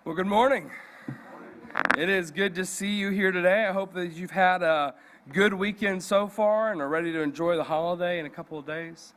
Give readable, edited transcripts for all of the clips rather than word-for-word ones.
Well, good morning. It is good to see you here today. I hope that you've had a good weekend so far and are ready to enjoy the holiday in a couple of days.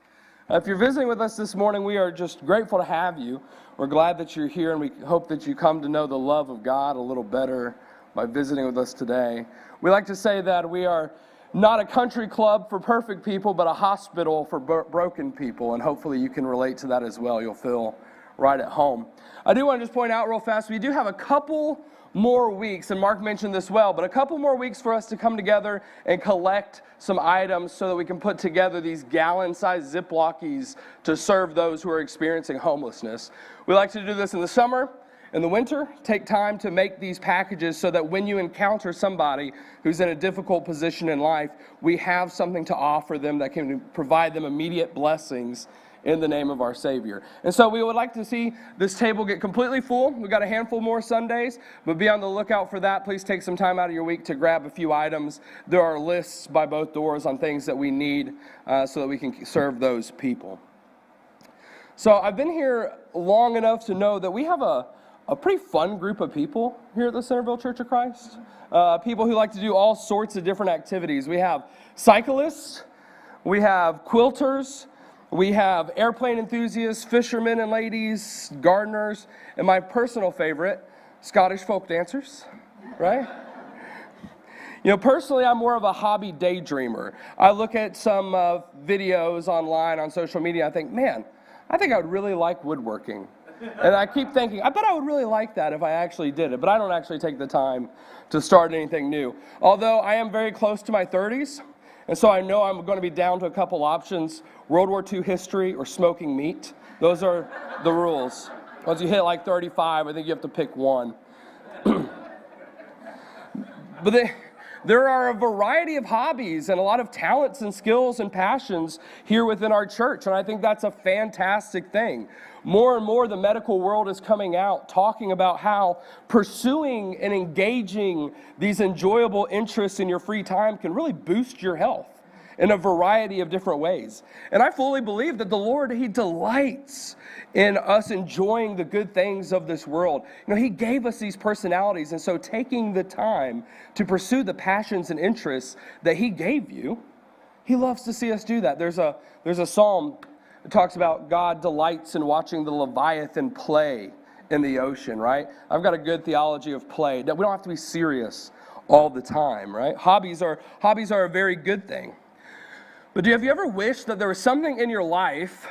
If you're visiting with us this morning, we are just grateful to have you. We're glad that you're here, and we hope that you come to know the love of God a little better by visiting with us today. We like to say that we are not a country club for perfect people, but a hospital for broken people, and hopefully you can relate to that as well. You'll feel right at home. I do want to just point out real fast, we do have a couple more weeks, and Mark mentioned this well, but a couple more weeks for us to come together and collect some items so that we can put together these gallon-sized Ziplocies to serve those who are experiencing homelessness. We like to do this in the summer. In the winter, take time to make these packages so that when you encounter somebody who's in a difficult position in life, we have something to offer them that can provide them immediate blessings in the name of our Savior. And so we would like to see this table get completely full. We've got a handful more Sundays, but be on the lookout for that. Please take some time out of your week to grab a few items. There are lists by both doors on things that we need so that we can serve those people. So I've been here long enough to know that we have a pretty fun group of people here at the Centerville Church of Christ. People who like to do all sorts of different activities. We have cyclists, we have quilters, we have airplane enthusiasts, fishermen and ladies, gardeners, and my personal favorite, Scottish folk dancers, right? You know, personally, I'm more of a hobby daydreamer. I look at some videos online on social media, I think, man, I think I would really like woodworking. And I keep thinking, I bet I would really like that if I actually did it, but I don't actually take the time to start anything new. Although I am very close to my 30s, and so I know I'm going to be down to a couple options: World War II history or smoking meat. Those are the rules. Once you hit like 35, I think you have to pick one. But there are a variety of hobbies and a lot of talents and skills and passions here within our church, and I think that's a fantastic thing. More and more, the medical world is coming out talking about how pursuing and engaging these enjoyable interests in your free time can really boost your health in a variety of different ways. And I fully believe that the Lord, He delights in us enjoying the good things of this world. You know, He gave us these personalities, and so taking the time to pursue the passions and interests that He gave you, He loves to see us do that. There's a psalm that talks about God delights in watching the Leviathan play in the ocean, right? I've got a good theology of play, that we don't have to be serious all the time, right? Hobbies are a very good thing. But have you ever wished that there was something in your life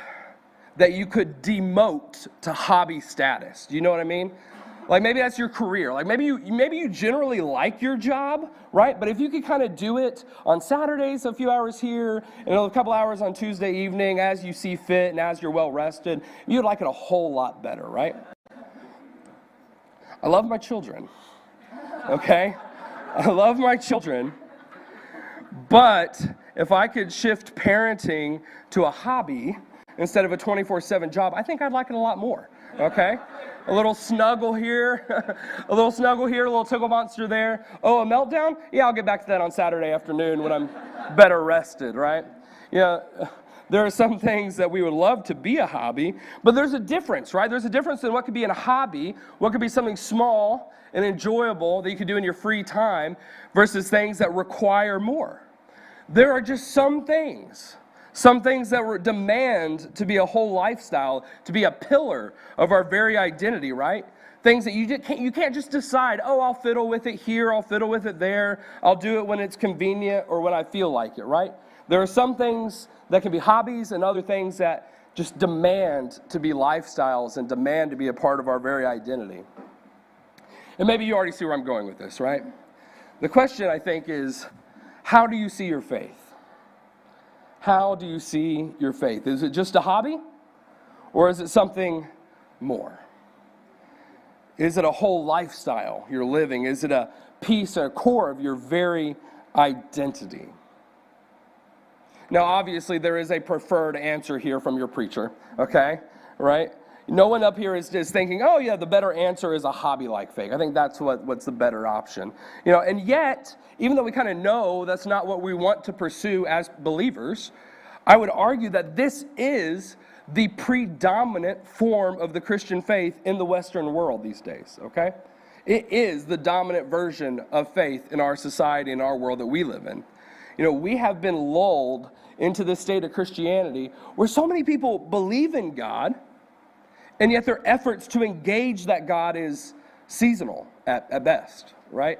that you could demote to hobby status? Do you know what I mean? Like maybe that's your career. Like maybe you generally like your job, right? But if you could kind of do it on Saturdays, a few hours here, and a couple hours on Tuesday evening as you see fit and as you're well rested, you'd like it a whole lot better, right? I love my children, okay? I love my children, but if I could shift parenting to a hobby instead of a 24/7 job, I think I'd like it a lot more, okay? A little snuggle here, a little tickle monster there. Oh, a meltdown? Yeah, I'll get back to that on Saturday afternoon when I'm better rested, right? Yeah, there are some things that we would love to be a hobby, but there's a difference, right? There's a difference in what could be in a hobby, what could be something small and enjoyable that you could do in your free time versus things that require more. There are just some things that demand to be a whole lifestyle, to be a pillar of our very identity, right? Things that you can't just decide, oh, I'll fiddle with it here, I'll fiddle with it there, I'll do it when it's convenient or when I feel like it, right? There are some things that can be hobbies and other things that just demand to be lifestyles and demand to be a part of our very identity. And maybe you already see where I'm going with this, right? The question, I think, is, how do you see your faith? How do you see your faith? Is it just a hobby? Or is it something more? Is it a whole lifestyle you're living? Is it a piece, a core of your very identity? Now, obviously, there is a preferred answer here from your preacher, okay? Right? No one up here is thinking, oh yeah, the better answer is a hobby-like faith. I think that's what's the better option. You know, and yet, even though we kind of know that's not what we want to pursue as believers, I would argue that this is the predominant form of the Christian faith in the Western world these days, okay? It is the dominant version of faith in our society, in our world that we live in. You know, we have been lulled into this state of Christianity where so many people believe in God, and yet their efforts to engage that God is seasonal at best, right?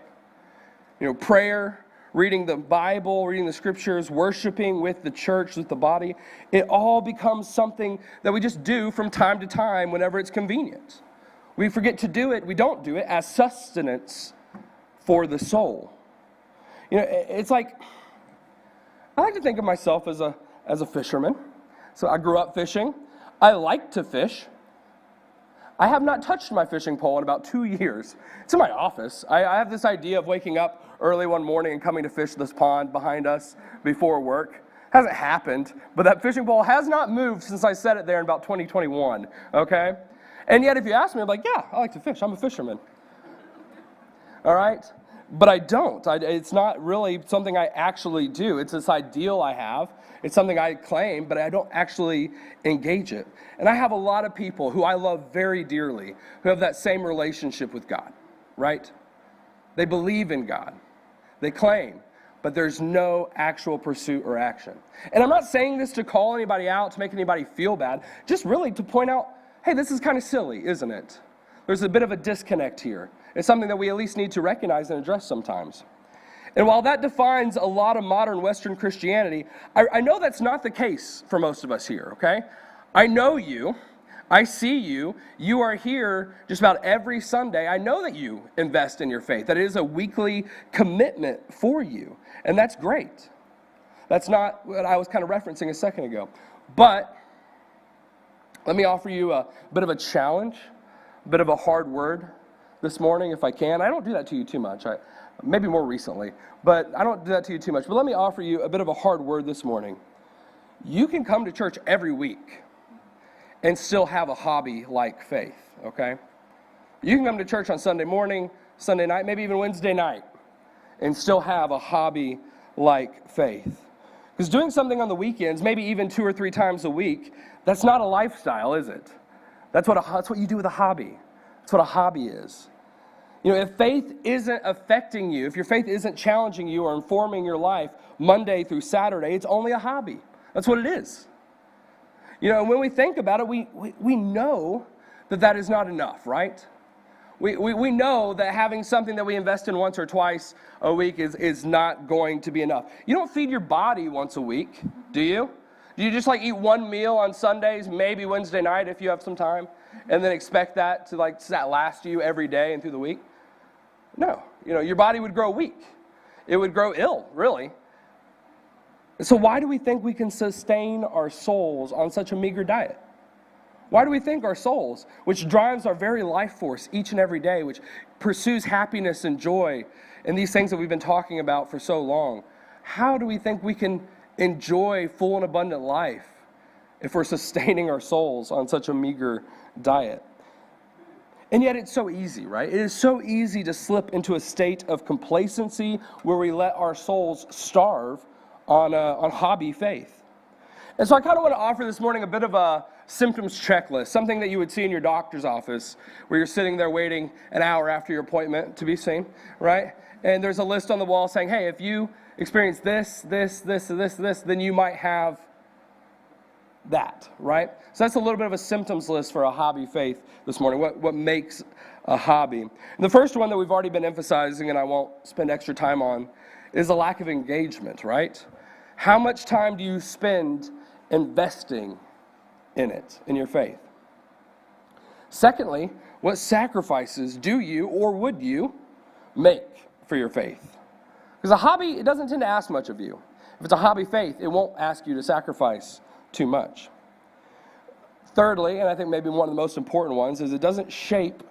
You know, prayer, reading the Bible, reading the scriptures, worshiping with the church, with the body, it all becomes something that we just do from time to time whenever it's convenient. We forget to do it, we don't do it as sustenance for the soul. You know, it's like, I like to think of myself as a fisherman. So I grew up fishing. I like to fish. I have not touched my fishing pole in about 2 years. It's in my office. I have this idea of waking up early one morning and coming to fish this pond behind us before work. Hasn't happened, but that fishing pole has not moved since I set it there in about 2021, okay? And yet if you ask me, I'm like, yeah, I like to fish. I'm a fisherman. All right? But I don't. It's not really something I actually do. It's this ideal I have. It's something I claim, but I don't actually engage it. And I have a lot of people who I love very dearly who have that same relationship with God, right? They believe in God. They claim, but there's no actual pursuit or action. And I'm not saying this to call anybody out, to make anybody feel bad, just really to point out, hey, this is kind of silly, isn't it? There's a bit of a disconnect here. It's something that we at least need to recognize and address sometimes. And while that defines a lot of modern Western Christianity, I know that's not the case for most of us here, okay? I know you. I see you. You are here just about every Sunday. I know that you invest in your faith, that it is a weekly commitment for you. And that's great. That's not what I was kind of referencing a second ago. But let me offer you a bit of a challenge, a bit of a hard word this morning, if I can. I don't do that to you too much, maybe more recently, but I don't do that to you too much. But let me offer you a bit of a hard word this morning. You can come to church every week and still have a hobby like faith, okay? You can come to church on Sunday morning, Sunday night, maybe even Wednesday night, and still have a hobby like faith. Because doing something on the weekends, maybe even 2 or 3 times a week, that's not a lifestyle, is it? That's what you do with a hobby. That's what a hobby is. You know, if faith isn't affecting you, if your faith isn't challenging you or informing your life Monday through Saturday, it's only a hobby. That's what it is. You know, when we think about it, we know that is not enough, right? We know that having something that we invest in once or twice a week is not going to be enough. You don't feed your body once a week, do you? Do you just like eat one meal on Sundays, maybe Wednesday night if you have some time, and then expect that to last you every day and through the week? No. You know, your body would grow weak. It would grow ill, really. So why do we think we can sustain our souls on such a meager diet? Why do we think our souls, which drives our very life force each and every day, which pursues happiness and joy and these things that we've been talking about for so long, how do we think we can enjoy full and abundant life if we're sustaining our souls on such a meager diet? And yet it's so easy, right? It is so easy to slip into a state of complacency where we let our souls starve on hobby faith. And so I kind of want to offer this morning a bit of a symptoms checklist, something that you would see in your doctor's office where you're sitting there waiting an hour after your appointment to be seen, right? And there's a list on the wall saying, hey, if you experience this, then you might have that, right? So that's a little bit of a symptoms list for a hobby faith this morning. What makes a hobby? And the first one that we've already been emphasizing, and I won't spend extra time on, is a lack of engagement, right? How much time do you spend investing in it, in your faith? Secondly, what sacrifices do you or would you make for your faith? Because a hobby, it doesn't tend to ask much of you. If it's a hobby faith, it won't ask you to sacrifice too much. Thirdly, and I think maybe one of the most important ones, is it doesn't shape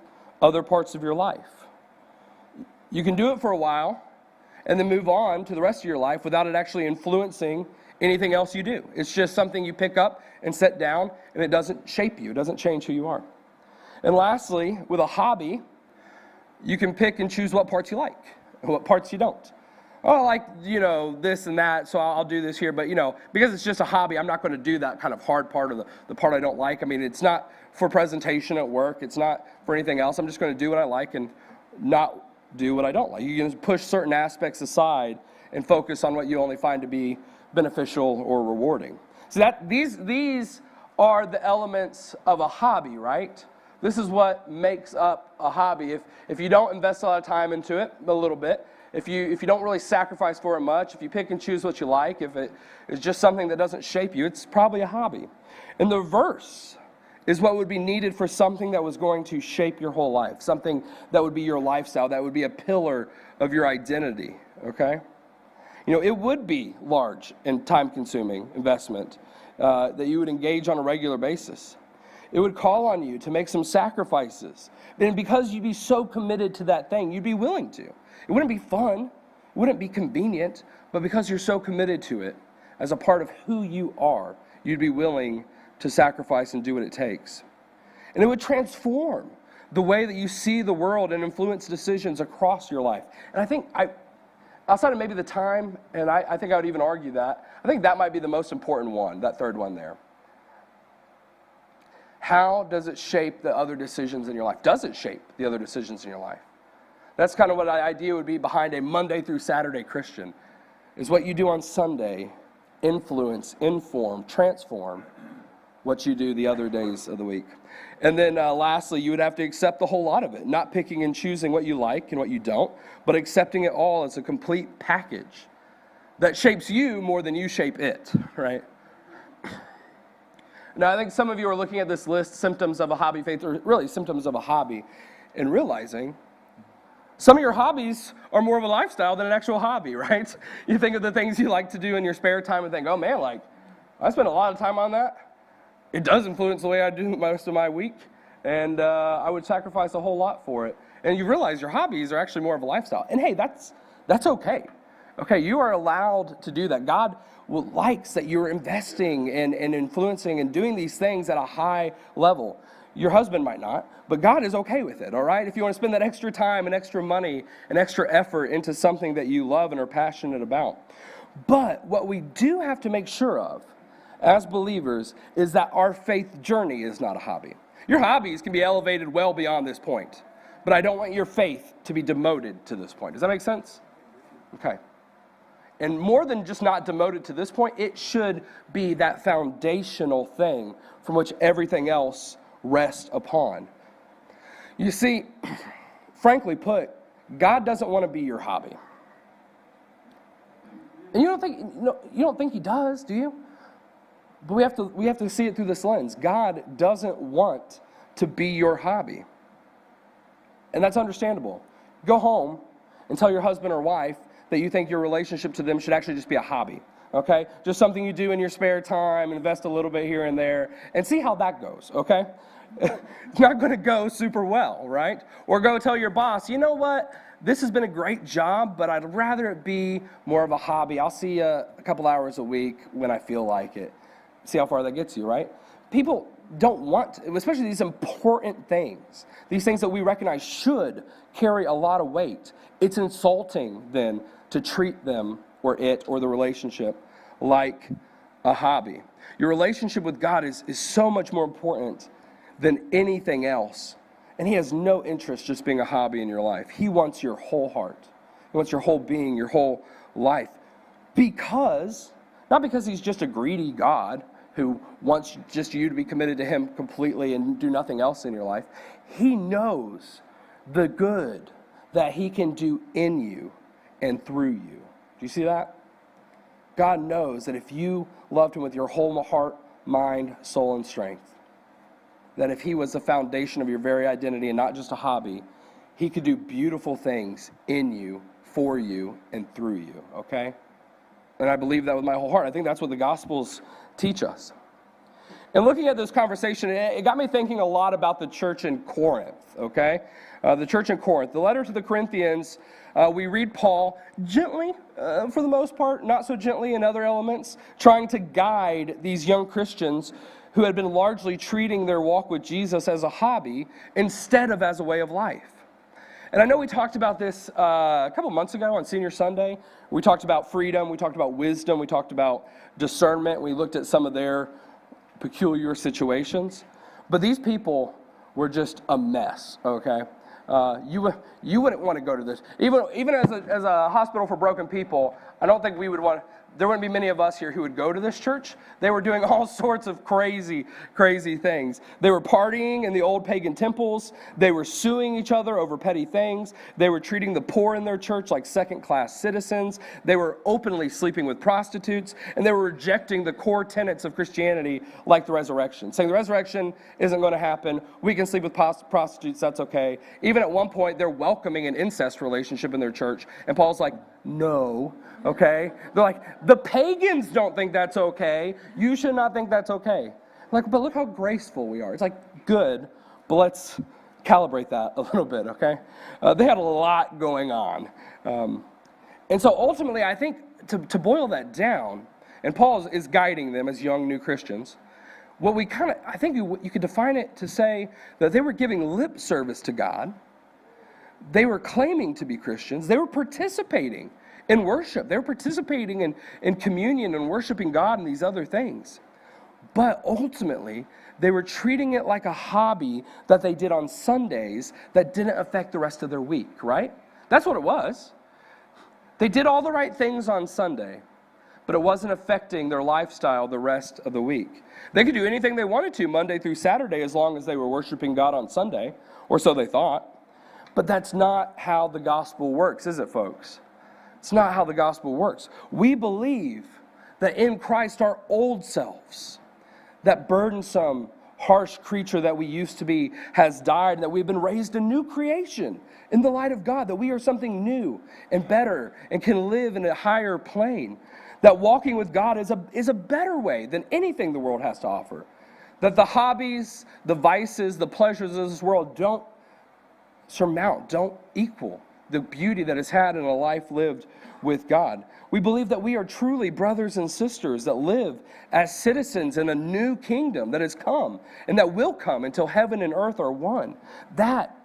other parts of your life. You can do it for a while and then move on to the rest of your life without it actually influencing anything else you do. It's just something you pick up and set down, and it doesn't shape you. It doesn't change who you are. And lastly, with a hobby, you can pick and choose what parts you like and what parts you don't. Oh, I like, this and that, so I'll do this here. But, because it's just a hobby, I'm not going to do that kind of hard part of the part I don't like. I mean, it's not for presentation at work. It's not for anything else. I'm just going to do what I like and not do what I don't like. You can push certain aspects aside and focus on what you only find to be beneficial or rewarding. So these are the elements of a hobby, right? This is what makes up a hobby. If you don't invest a lot of time into it, a little bit, if you don't really sacrifice for it much, if you pick and choose what you like, if it is just something that doesn't shape you, it's probably a hobby. And the reverse is what would be needed for something that was going to shape your whole life, something that would be your lifestyle, that would be a pillar of your identity, okay? It would be large and time-consuming investment that you would engage on a regular basis. It would call on you to make some sacrifices. And because you'd be so committed to that thing, you'd be willing to. It wouldn't be fun, it wouldn't be convenient, but because you're so committed to it, as a part of who you are, you'd be willing to sacrifice and do what it takes. And it would transform the way that you see the world and influence decisions across your life. And I think, outside of maybe the time, and I think I would even argue that, I think that might be the most important one, that third one there. How does it shape the other decisions in your life? Does it shape the other decisions in your life? That's kind of what the idea would be behind a Monday through Saturday Christian, is what you do on Sunday influence, inform, transform what you do the other days of the week. And then lastly, you would have to accept the whole lot of it, not picking and choosing what you like and what you don't, but accepting it all as a complete package that shapes you more than you shape it, right? Now, I think some of you are looking at this list, symptoms of a hobby faith, or really symptoms of a hobby, and realizing some of your hobbies are more of a lifestyle than an actual hobby, right? You think of the things you like to do in your spare time and think, oh man, I spend a lot of time on that. It does influence the way I do most of my week, and I would sacrifice a whole lot for it. And you realize your hobbies are actually more of a lifestyle. And hey, that's okay. Okay, you are allowed to do that. God likes that you're investing and influencing and doing these things at a high level. Your husband might not, but God is okay with it, all right? If you want to spend that extra time and extra money and extra effort into something that you love and are passionate about. But what we do have to make sure of as believers is that our faith journey is not a hobby. Your hobbies can be elevated well beyond this point, but I don't want your faith to be demoted to this point. Does that make sense? Okay. And more than just not demoted to this point, it should be that foundational thing from which everything else rests upon. You see, frankly put, God doesn't want to be your hobby. And you don't think he does, do you? But we have to see it through this lens. God doesn't want to be your hobby. And that's understandable. Go home and tell your husband or wife that you think your relationship to them should actually just be a hobby, okay? Just something you do in your spare time, invest a little bit here and there, and see how that goes, okay? It's not going to go super well, right? Or go tell your boss, you know what? This has been a great job, but I'd rather it be more of a hobby. I'll see you a couple hours a week when I feel like it. See how far that gets you, right? People don't want, especially these important things, these things that we recognize should carry a lot of weight. It's insulting then to treat them or it or the relationship like a hobby. Your relationship with God is so much more important than anything else. And he has no interest just being a hobby in your life. He wants your whole heart. He wants your whole being, your whole life. Not because he's just a greedy God who wants just you to be committed to him completely and do nothing else in your life. He knows the good that he can do in you and through you. Do you see that? God knows that if you loved him with your whole heart, mind, soul, and strength, that if he was the foundation of your very identity and not just a hobby, he could do beautiful things in you, for you, and through you, okay? And I believe that with my whole heart. I think that's what the Gospels teach us. And looking at this conversation, it got me thinking a lot about the church in Corinth, okay? The church in Corinth. The letter to the Corinthians, we read Paul gently, for the most part, not so gently in other elements, trying to guide these young Christians who had been largely treating their walk with Jesus as a hobby instead of as a way of life. And I know we talked about this a couple months ago on Senior Sunday. We talked about freedom, we talked about wisdom, we talked about discernment. We looked at some of their peculiar situations. But these people were just a mess, okay? You wouldn't want to go to this. Even as a hospital for broken people, I don't think we would want. There wouldn't be many of us here who would go to this church. They were doing all sorts of crazy, crazy things. They were partying in the old pagan temples. They were suing each other over petty things. They were treating the poor in their church like second-class citizens. They were openly sleeping with prostitutes. And they were rejecting the core tenets of Christianity like the resurrection, saying the resurrection isn't going to happen. We can sleep with prostitutes, that's okay. Even at one point, they're welcoming an incest relationship in their church. And Paul's like, no. Okay? They're like, the pagans don't think that's okay. You should not think that's okay. Like, but look how graceful we are. It's like, good, but let's calibrate that a little bit, okay? They had a lot going on. And so ultimately, I think to boil that down, and Paul is guiding them as young new Christians, I think you could define it to say that they were giving lip service to God. They were claiming to be Christians. They were participating in worship. They were participating in communion and worshiping God and these other things. But ultimately, they were treating it like a hobby that they did on Sundays that didn't affect the rest of their week, right? That's what it was. They did all the right things on Sunday, but it wasn't affecting their lifestyle the rest of the week. They could do anything they wanted to Monday through Saturday as long as they were worshiping God on Sunday, or so they thought. But that's not how the gospel works, is it, folks? It's not how the gospel works. We believe that in Christ our old selves, that burdensome, harsh creature that we used to be, has died, and that we've been raised a new creation in the light of God, that we are something new and better and can live in a higher plane, that walking with God is a better way than anything the world has to offer, that the hobbies, the vices, the pleasures of this world don't equal the beauty that is had in a life lived with God. We believe that we are truly brothers and sisters that live as citizens in a new kingdom that has come and that will come until heaven and earth are one. That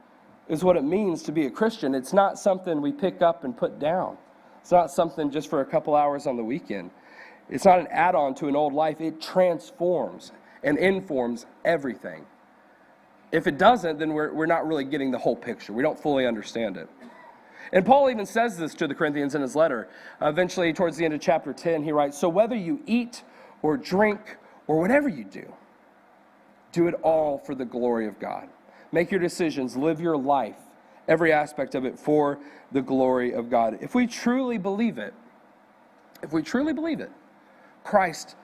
is what it means to be a Christian. It's not something we pick up and put down. It's not something just for a couple hours on the weekend. It's not an add-on to an old life. It transforms and informs everything. If it doesn't, then we're not really getting the whole picture. We don't fully understand it. And Paul even says this to the Corinthians in his letter. Eventually, towards the end of chapter 10, he writes, "So whether you eat or drink or whatever you do it all for the glory of God. Make your decisions, live your life, every aspect of it for the glory of God." If we truly believe it, Christ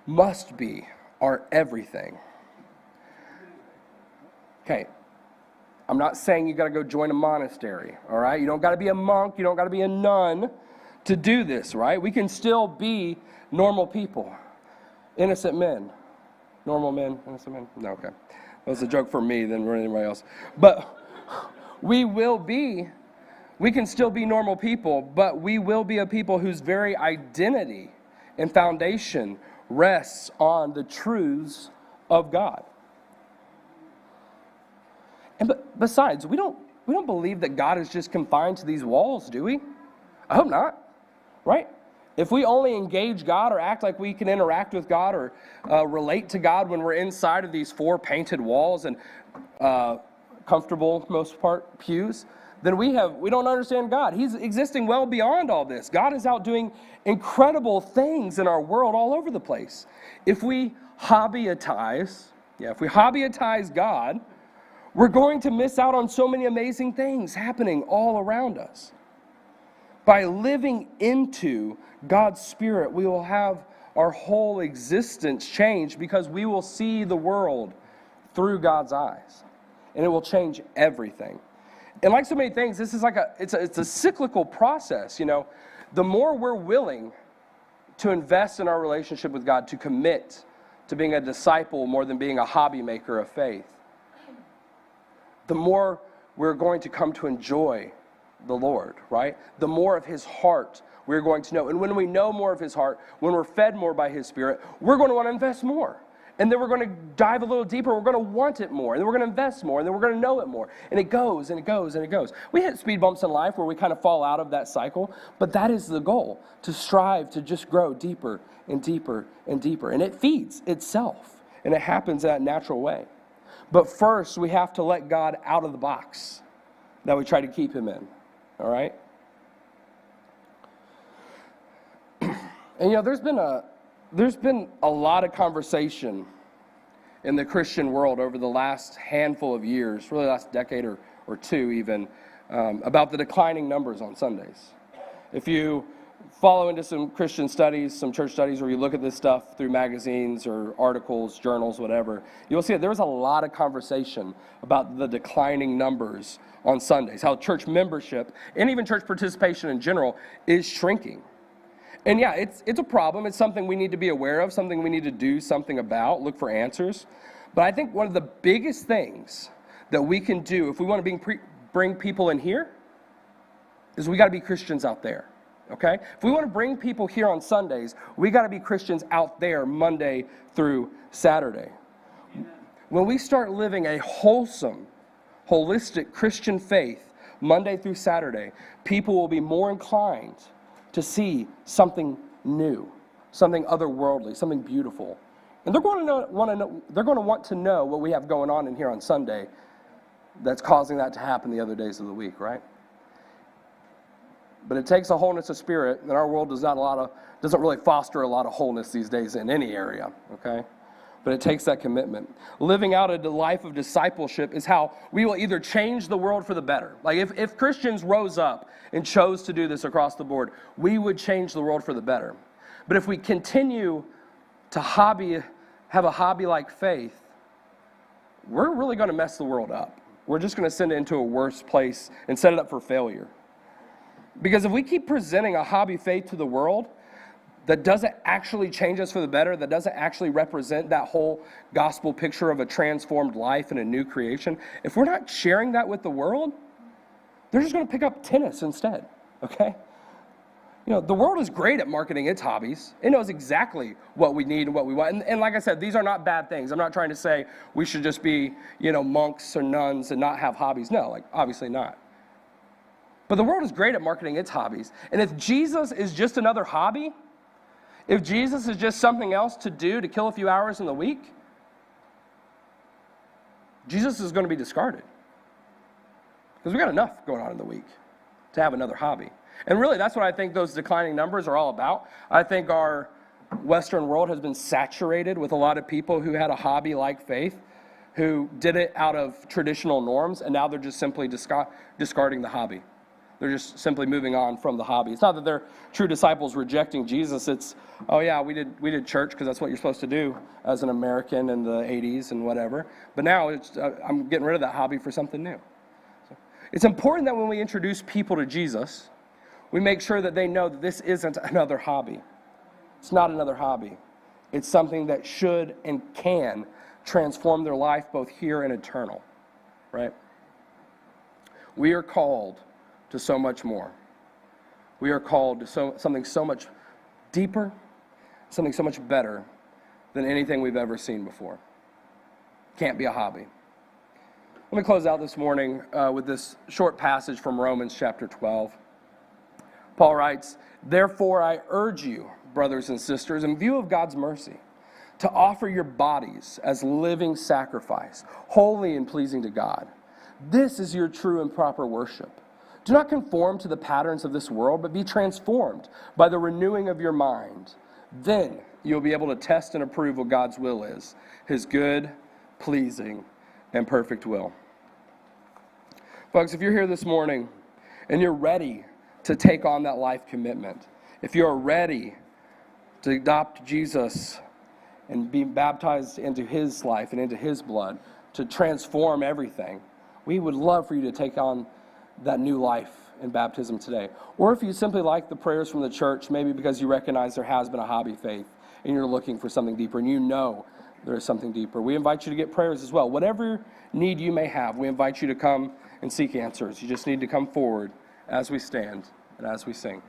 must be our everything. Okay, I'm not saying you got to go join a monastery, all right? You don't got to be a monk, you don't got to be a nun to do this, right? We can still be normal people, innocent men. Normal men, innocent men? No, okay. That was a joke for me than for anybody else. But we can still be normal people, but we will be a people whose very identity and foundation rests on the truths of God. And besides, we don't believe that God is just confined to these walls, do we? I hope not, right? If we only engage God or act like we can interact with God or relate to God when we're inside of these four painted walls and comfortable, most part, pews, then we don't understand God. He's existing well beyond all this. God is out doing incredible things in our world all over the place. If we hobbyize God, we're going to miss out on so many amazing things happening all around us. By living into God's Spirit, we will have our whole existence changed because we will see the world through God's eyes. And it will change everything. And like so many things, this is it's a cyclical process, you know. The more we're willing to invest in our relationship with God, to commit to being a disciple more than being a hobby maker of faith, the more we're going to come to enjoy the Lord, right? The more of His heart we're going to know. And when we know more of His heart, when we're fed more by His Spirit, we're going to want to invest more. And then we're going to dive a little deeper. We're going to want it more. And then we're going to invest more. And then we're going to know it more. And it goes and it goes and it goes. We hit speed bumps in life where we kind of fall out of that cycle. But that is the goal, to strive to just grow deeper and deeper and deeper. And it feeds itself. And it happens in that natural way. But first, we have to let God out of the box that we try to keep him in. All right? And there's been a lot of conversation in the Christian world over the last handful of years, really the last decade or two even, about the declining numbers on Sundays. If you follow into some Christian studies, some church studies, where you look at this stuff through magazines or articles, journals, whatever, you'll see that there's a lot of conversation about the declining numbers on Sundays, how church membership and even church participation in general is shrinking. And yeah, it's a problem. It's something we need to be aware of, something we need to do something about, look for answers. But I think one of the biggest things that we can do if we want to bring people in here is we got to be Christians out there, okay? If we want to bring people here on Sundays, we got to be Christians out there Monday through Saturday. When we start living a wholesome, holistic Christian faith Monday through Saturday, people will be more inclined to see something new, something otherworldly, something beautiful. And they're going to want to know what we have going on in here on Sunday that's causing that to happen the other days of the week, right? But it takes a wholeness of spirit, and our world doesn't really foster a lot of wholeness these days in any area, okay? But it takes that commitment. Living out a life of discipleship is how we will either change the world for the better. Like if Christians rose up and chose to do this across the board, we would change the world for the better. But if we continue to have a hobby-like faith, we're really going to mess the world up. We're just going to send it into a worse place and set it up for failure. Because if we keep presenting a hobby faith to the world that doesn't actually change us for the better, that doesn't actually represent that whole gospel picture of a transformed life and a new creation, if we're not sharing that with the world, they're just going to pick up tennis instead, okay? The world is great at marketing its hobbies. It knows exactly what we need and what we want. And like I said, these are not bad things. I'm not trying to say we should just be, monks or nuns and not have hobbies. No, obviously not. But the world is great at marketing its hobbies. And if Jesus is just another hobby, if Jesus is just something else to do to kill a few hours in the week, Jesus is going to be discarded. Because we got enough going on in the week to have another hobby. And really, that's what I think those declining numbers are all about. I think our Western world has been saturated with a lot of people who had a hobby-like faith, who did it out of traditional norms, and now they're just simply discarding the hobby. They're just simply moving on from the hobby. It's not that they're true disciples rejecting Jesus. It's, oh yeah, we did church because that's what you're supposed to do as an American in the 80s and whatever. But now I'm getting rid of that hobby for something new. So it's important that when we introduce people to Jesus, we make sure that they know that this isn't another hobby. It's not another hobby. It's something that should and can transform their life both here and eternal, right? We are called to so much more. We are called to something so much deeper, something so much better than anything we've ever seen before. Can't be a hobby. Let me close out this morning with this short passage from Romans chapter 12. Paul writes, "Therefore I urge you, brothers and sisters, in view of God's mercy, to offer your bodies as living sacrifice, holy and pleasing to God. This is your true and proper worship. Do not conform to the patterns of this world, but be transformed by the renewing of your mind. Then you'll be able to test and approve what God's will is, his good, pleasing, and perfect will." Folks, if you're here this morning and you're ready to take on that life commitment, if you're ready to adopt Jesus and be baptized into his life and into his blood to transform everything, we would love for you to take on that new life in baptism today. Or if you simply like the prayers from the church, maybe because you recognize there has been a hobby faith and you're looking for something deeper and you know there is something deeper, we invite you to get prayers as well. Whatever need you may have, we invite you to come and seek answers. You just need to come forward as we stand and as we sing.